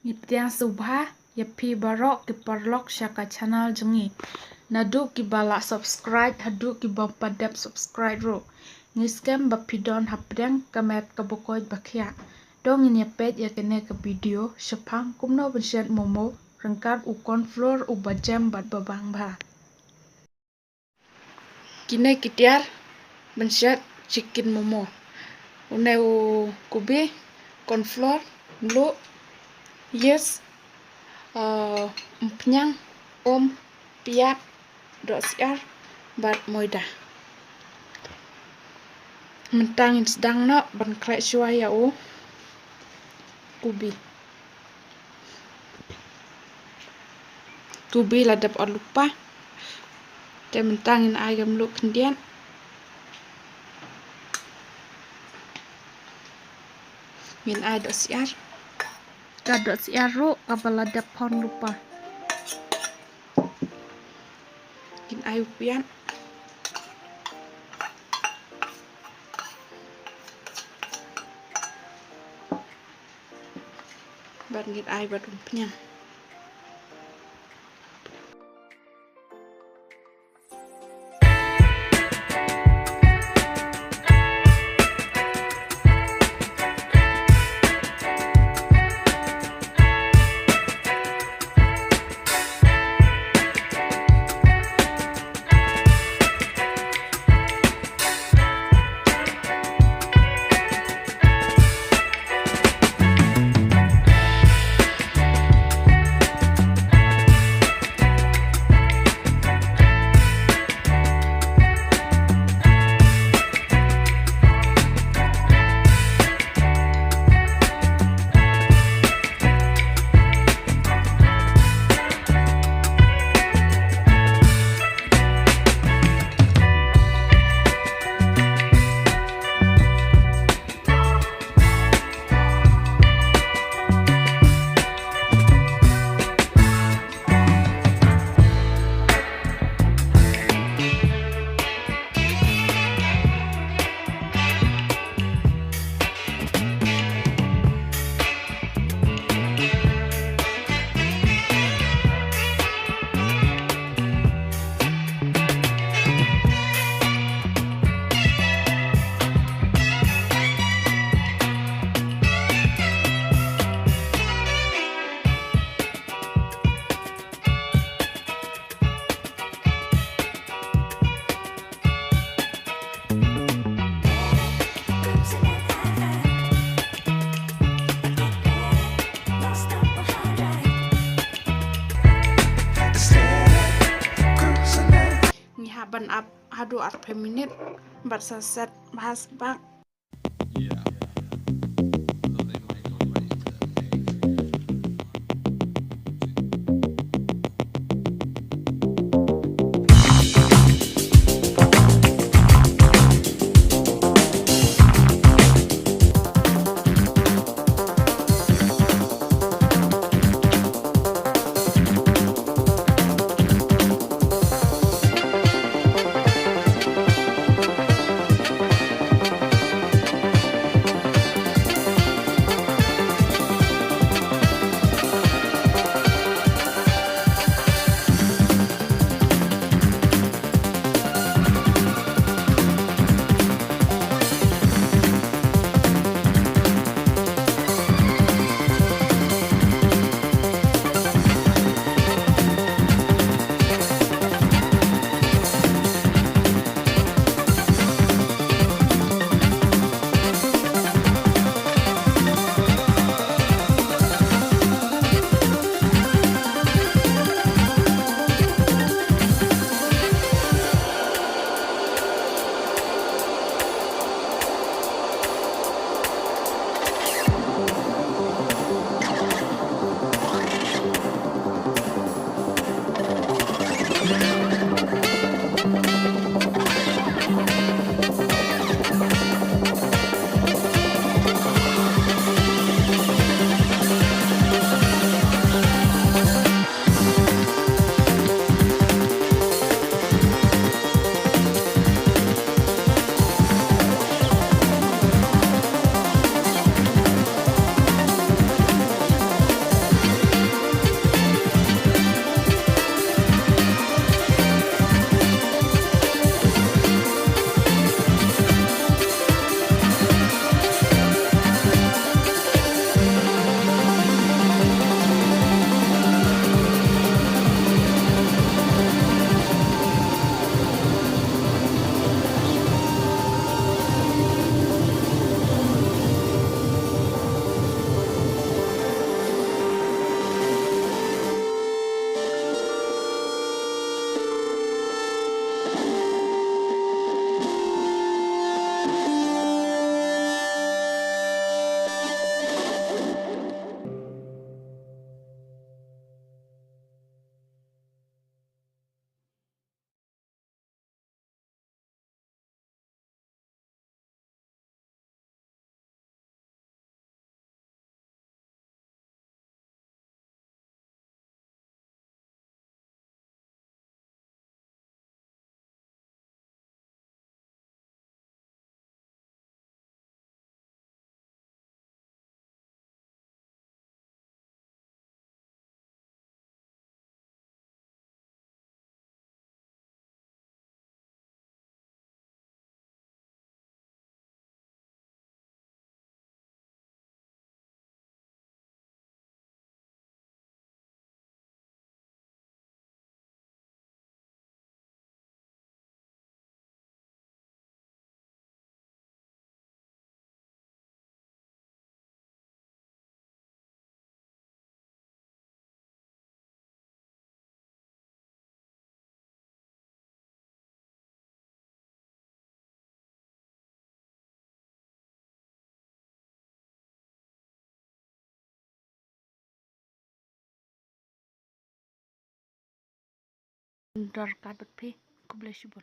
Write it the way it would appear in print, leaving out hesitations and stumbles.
Ngitiang subha yapi barok ki parlok syaka channel jengi. Nadu ki bala subscribe hadu ki bampadap subscribe ro. Ngiskem bapidon hapdeng kamet kabukoy bakya. Dong ini pet ya kene ke video shapang kumno bershet momo rengkat ukon floor ubajam bat babang ba. Kine kitiar bershet chicken momo. Unai u kubi kon floor lu yes empenyang piat dok siar bat moida mentang sedang nak berkrek suaya kubi ladap on lupa dan mentangin ayam lu kendian min ay dok siar kadok siar ro kabal ladap pon lupa kin ayu pian bat ngit ay bat umpnya ban up hadu 4 minit bat saset bahas bang. Darkat bet phi. Kublai shibun.